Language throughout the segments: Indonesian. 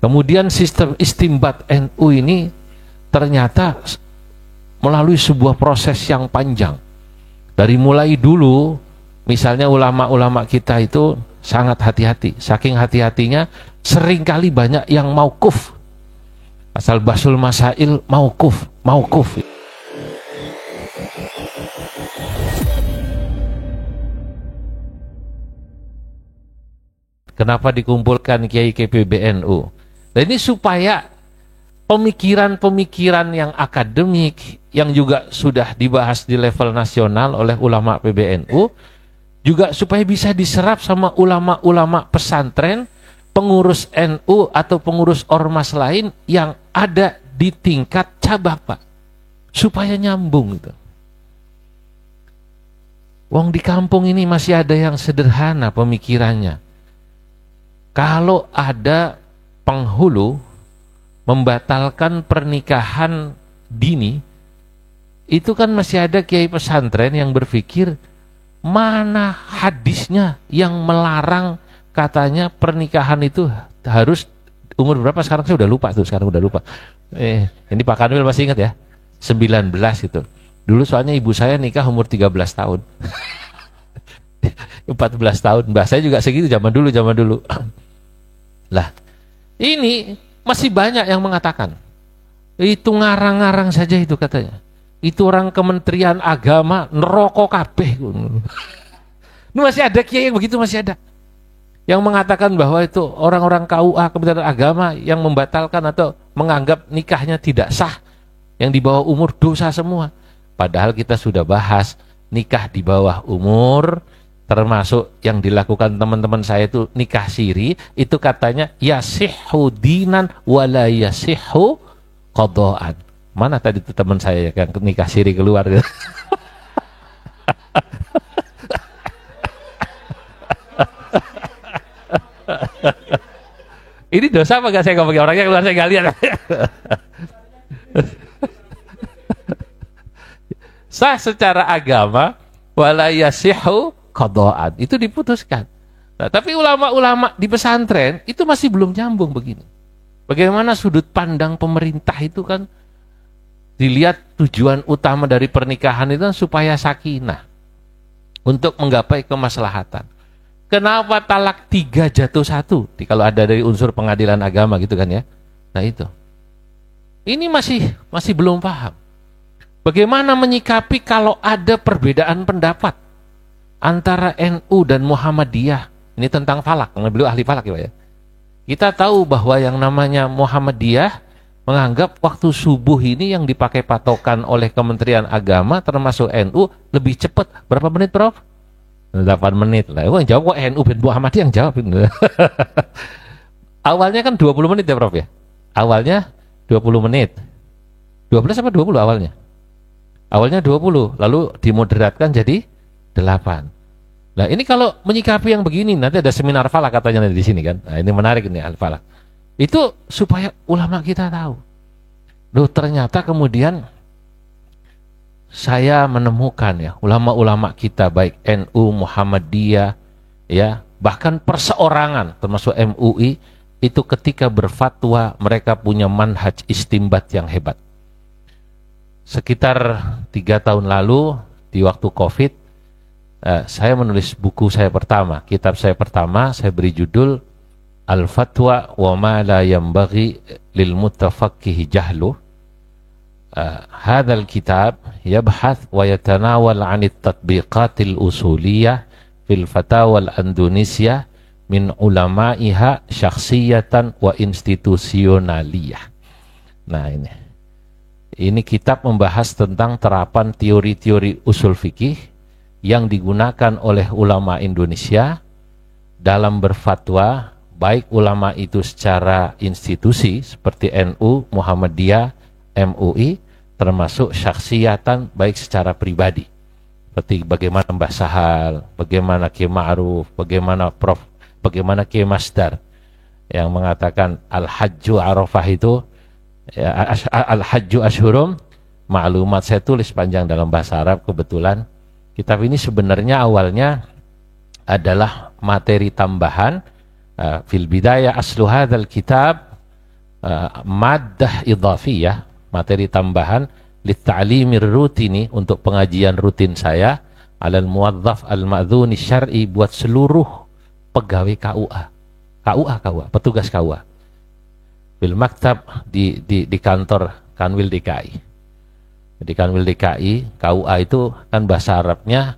Kemudian sistem istimbat NU ini ternyata melalui sebuah proses yang panjang. Dari mulai dulu, misalnya ulama-ulama kita itu sangat hati-hati. Saking hati-hatinya, seringkali banyak yang mauquf. Asal basul masail mauquf. Kenapa dikumpulkan Kiai PBNU? Dan ini supaya pemikiran-pemikiran yang akademik yang juga sudah dibahas di level nasional oleh ulama PBNU juga supaya bisa diserap sama ulama-ulama pesantren, pengurus NU atau pengurus ormas lain yang ada di tingkat cabang, Pak. Supaya nyambung gitu. Wong di kampung ini masih ada yang sederhana pemikirannya. Kalau ada penghulu membatalkan pernikahan dini, itu kan masih ada kiai pesantren yang berpikir mana hadisnya yang melarang katanya pernikahan itu harus umur berapa. Sekarang saya udah lupa tuh, ini Pak Kanwil masih ingat ya, 19 itu. Dulu soalnya ibu saya nikah umur 13 tahun 14 tahun, mbak saya juga segitu zaman dulu. Lah, ini masih banyak yang mengatakan itu ngarang-ngarang saja itu katanya. Itu orang Kementerian Agama neraka kabeh. Ini masih ada kiai yang begitu, masih ada. Yang mengatakan bahwa itu orang-orang KUA Kementerian Agama yang membatalkan atau menganggap nikahnya tidak sah. Yang di bawah umur dosa semua. Padahal kita sudah bahas nikah di bawah umur, termasuk yang dilakukan teman-teman saya itu nikah siri, itu katanya yasihhu dinan wala yasihhu qadaan. Mana tadi itu teman saya yang nikah siri keluar gitu. Ini dosa apa gak saya ngomongin, orangnya keluar saya gak lihat. Sah secara agama wala yasihhu qadaan, itu diputuskan. Nah, tapi ulama-ulama di pesantren itu masih belum nyambung begini. Bagaimana sudut pandang pemerintah itu kan dilihat tujuan utama dari pernikahan itu kan supaya sakinah, untuk menggapai kemaslahatan. Kenapa talak 3 jatuh 1? Kalau ada dari unsur pengadilan agama gitu kan ya. Nah itu. Ini masih belum paham. Bagaimana menyikapi kalau ada perbedaan pendapat antara NU dan Muhammadiyah. Ini tentang falak, karena beliau ahli falak ya Pak ya. Kita tahu bahwa yang namanya Muhammadiyah menganggap waktu subuh ini yang dipakai patokan oleh Kementerian Agama termasuk NU lebih cepat. Berapa menit Prof? 8 menit lah. Yang jawab kok NU dan Muhammadiyah yang jawab. Awalnya kan 20 menit ya Prof ya? Awalnya 20 menit. 12 apa 20 awalnya? Awalnya 20, lalu dimoderatkan jadi 8. Nah ini kalau menyikapi yang begini, nanti ada seminar falak katanya di sini kan. Nah ini menarik ini al-falak. Itu supaya ulama kita tahu. Loh ternyata kemudian saya menemukan ya ulama-ulama kita baik NU, Muhammadiyah, ya bahkan perseorangan termasuk MUI itu ketika berfatwa mereka punya manhaj istimbat yang hebat. Sekitar 3 tahun lalu di waktu COVID, saya menulis buku saya pertama, kitab saya pertama, saya beri judul Al-Fatwa wa ma la yanbaghi lil mutafaqqihi jahlu. Hadzal kitab yabhath wa yatanawal 'an at-tatbiqatil usuliyah fil fatawa al-Indonesia min ulama'iha syakhsiyatan wa institusionaliyah. Nah ini kitab membahas tentang terapan teori-teori usul fikih yang digunakan oleh ulama Indonesia dalam berfatwa, baik ulama itu secara institusi seperti NU, Muhammadiyah, MUI, termasuk syakhsiatan baik secara pribadi. Seperti bagaimana Mbah Sahal, bagaimana Kiai Ma'ruf, bagaimana Prof, bagaimana Kiai Masdar yang mengatakan Al-Hajju Arafah itu ya, Al-Hajju Ashhurum Ma'lumat. Saya tulis panjang dalam bahasa Arab kebetulan. Kitab ini sebenarnya awalnya adalah materi tambahan. Fil bidayah aslu hadzal kitab maddah idhafiyah, materi tambahan litta'limir rutini, untuk pengajian rutin saya, alal muwazzaf al-ma'dzuni syar'i, buat seluruh pegawai KUA, petugas KUA, bil maktab, di kantor Kanwil DKI. Di Kanwil DKI, KUA itu kan bahasa Arabnya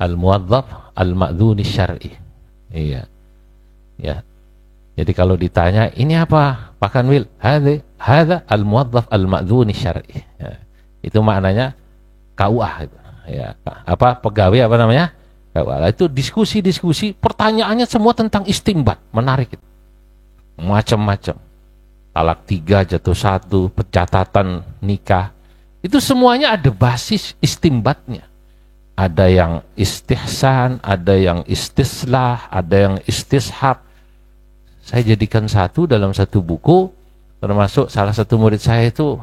al-muwazzaf al-ma'dzuni syar'i. Iya. Ya. Jadi kalau ditanya, ini apa Pak Kanwil? Hadza al-muwazzaf al-ma'dzuni syar'i. Ya. Itu maknanya KUA itu. Ya, apa pegawai apa namanya? KUA. Itu diskusi, pertanyaannya semua tentang istimbat, menarik itu. Macam-macam. Talak 3, jatuh 1, pencatatan nikah. Itu semuanya ada basis istimbatnya. Ada yang istihsan, ada yang istislah, ada yang istishab. Saya jadikan satu dalam satu buku, termasuk salah satu murid saya itu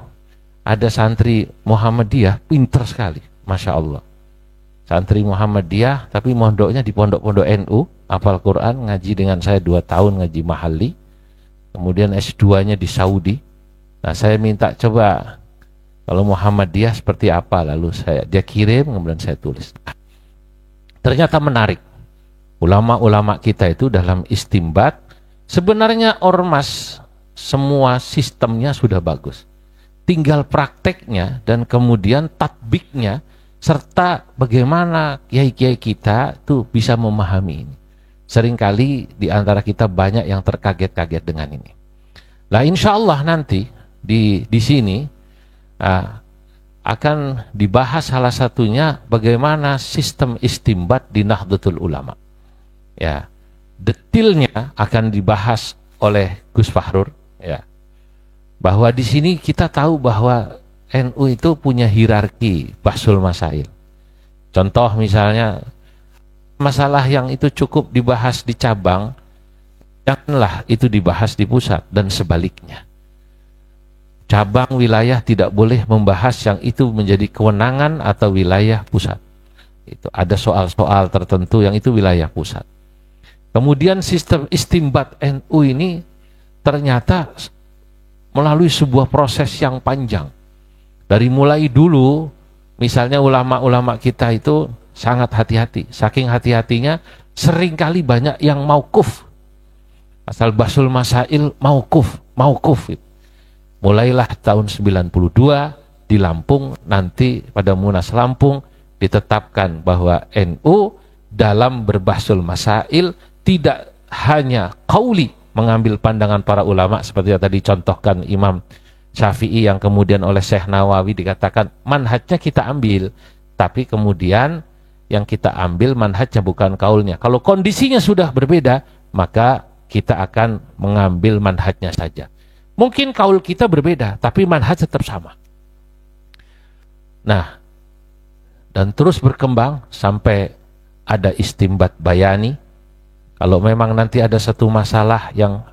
ada santri Muhammadiyah, pinter sekali, Masya Allah. Santri Muhammadiyah, tapi mondoknya di pondok-pondok NU, hafal Quran, ngaji dengan saya 2 tahun, ngaji mahalli. Kemudian S2-nya di Saudi. Nah, saya minta coba kalau Muhammadiyah seperti apa, lalu dia kirim, kemudian saya tulis. Ternyata menarik. Ulama-ulama kita itu dalam istimbat, sebenarnya ormas semua sistemnya sudah bagus. Tinggal prakteknya dan kemudian tatbiknya, serta bagaimana kiai-kiai kita tuh bisa memahami ini. Seringkali di antara kita banyak yang terkaget-kaget dengan ini. Nah, insya Allah nanti di sini akan dibahas salah satunya bagaimana sistem istimbat di Nahdlatul Ulama. Ya, detailnya akan dibahas oleh Gus Fahrur. Ya, bahwa di sini kita tahu bahwa NU itu punya hierarki bahsul masail. Contoh misalnya, masalah yang itu cukup dibahas di cabang, janganlah itu dibahas di pusat, dan sebaliknya. Cabang wilayah tidak boleh membahas yang itu menjadi kewenangan atau wilayah pusat. Itu ada soal-soal tertentu yang itu wilayah pusat. Kemudian sistem istimbat NU ini ternyata melalui sebuah proses yang panjang. Dari mulai dulu, misalnya ulama-ulama kita itu sangat hati-hati. Saking hati-hatinya, seringkali banyak yang mauquf. Asal bahsul masail mauquf. Mulailah tahun 92 di Lampung, nanti pada Munas Lampung ditetapkan bahwa NU dalam berbahsul masail tidak hanya qauli, mengambil pandangan para ulama seperti yang tadi contohkan Imam Syafi'i, yang kemudian oleh Syekh Nawawi dikatakan manhajnya kita ambil, tapi kemudian yang kita ambil manhajnya bukan kaulnya. Kalau kondisinya sudah berbeda, maka kita akan mengambil manhajnya saja. Mungkin kaul kita berbeda, tapi manhaj tetap sama. Nah, dan terus berkembang sampai ada istimbat bayani. Kalau memang nanti ada satu masalah yang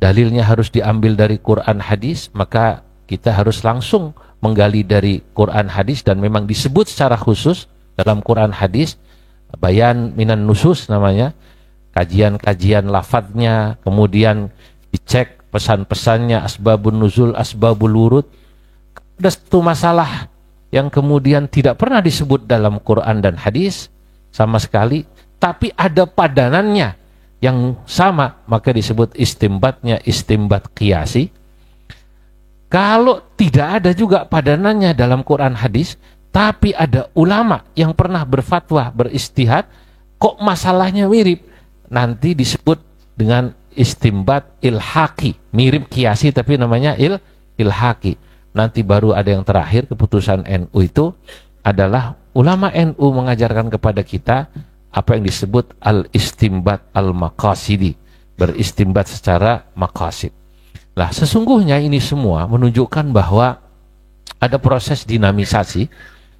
dalilnya harus diambil dari Quran hadis, maka kita harus langsung menggali dari Quran hadis, dan memang disebut secara khusus dalam Quran hadis, bayan minan nusus namanya, kajian-kajian lafadznya, kemudian dicek pesan-pesannya, asbabun nuzul, asbabul wurud. Ada satu masalah yang kemudian tidak pernah disebut dalam Quran dan hadis sama sekali, tapi ada padanannya yang sama, maka disebut istimbatnya istimbat qiyasi. Kalau tidak ada juga padanannya dalam Quran hadis, tapi ada ulama yang pernah berfatwa, beristihad, kok masalahnya mirip, nanti disebut dengan istimbat ilhaqi, mirip qiyasi tapi namanya ilhaqi. Nanti baru ada yang terakhir, keputusan NU itu adalah ulama NU mengajarkan kepada kita apa yang disebut al-istimbat al-maqasidi, beristimbat secara maqasid. Nah, sesungguhnya ini semua menunjukkan bahwa ada proses dinamisasi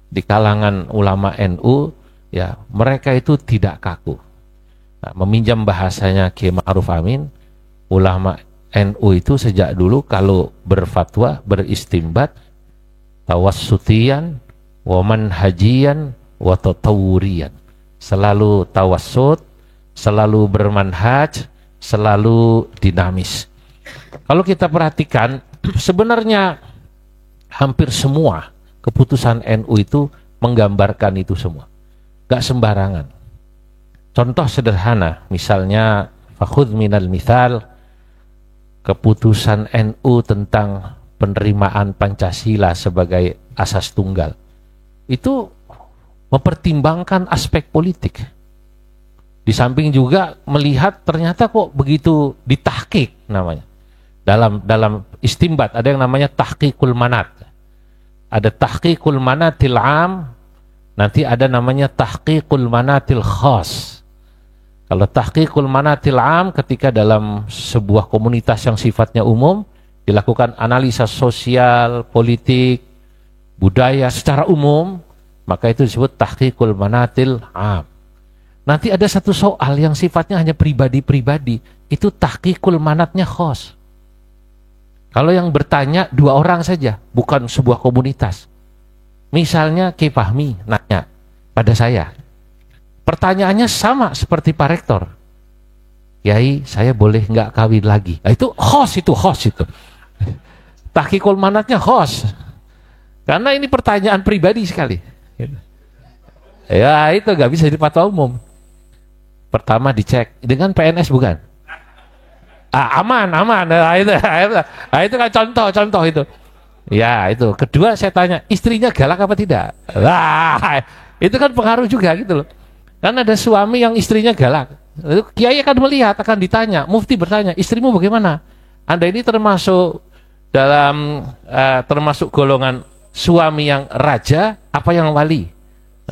di kalangan ulama NU, ya, mereka itu tidak kaku. Nah, meminjam bahasanya Kiai Ma'ruf Amin, ulama NU itu sejak dulu kalau berfatwa, beristimbat, tawassutian, wa manhajian, wa tatawurian. Selalu tawassut, selalu bermanhaj, selalu dinamis. Kalau kita perhatikan, sebenarnya hampir semua keputusan NU itu menggambarkan itu semua. Gak sembarangan. Contoh sederhana, misalnya fakhudh minal mithal, keputusan NU tentang penerimaan Pancasila sebagai asas tunggal. Itu mempertimbangkan aspek politik. Di samping juga melihat ternyata kok begitu ditahqiq namanya. Dalam istimbat ada yang namanya tahqiqul manat. Ada tahqiqul manatil am, nanti ada namanya tahqiqul manatil khas. Kalau tahqiqul manatil am, ketika dalam sebuah komunitas yang sifatnya umum dilakukan analisa sosial, politik, budaya secara umum, maka itu disebut tahqiqul manatil am. Nanti ada satu soal yang sifatnya hanya pribadi-pribadi, itu tahqiqul manatnya khas. Kalau yang bertanya 2 orang saja, bukan sebuah komunitas. Misalnya Kiai Fahmi nanya pada saya, pertanyaannya sama seperti Pak Rektor. Kiai, saya boleh nggak kawin lagi? Nah, itu khas itu. Tahqiqul manatnya khas. Karena ini pertanyaan pribadi sekali. Ya itu nggak bisa jadi fatwa umum. Pertama dicek dengan PNS bukan? Aman. Nah, itu kan contoh itu. Ya itu. Kedua saya tanya, istrinya galak apa tidak? Itu kan pengaruh juga gitu loh. Karena ada suami yang istrinya galak. Kiai akan melihat, akan ditanya, mufti bertanya, istrimu bagaimana? Anda ini termasuk termasuk golongan suami yang raja apa yang wali?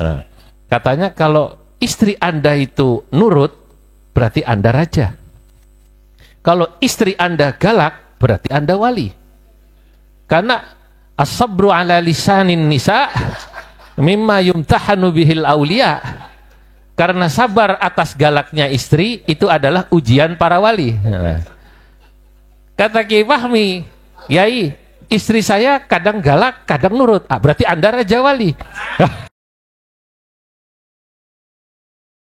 Nah, katanya kalau istri Anda itu nurut, berarti Anda raja. Kalau istri Anda galak, berarti Anda wali. Karena as-sabru ala lisanin nisa mimma yumtahanu bihil aulia. Karena sabar atas galaknya istri itu adalah ujian para wali. Kata Kiai Fahmi, Yai, istri saya kadang galak, kadang nurut. Berarti Anda raja wali.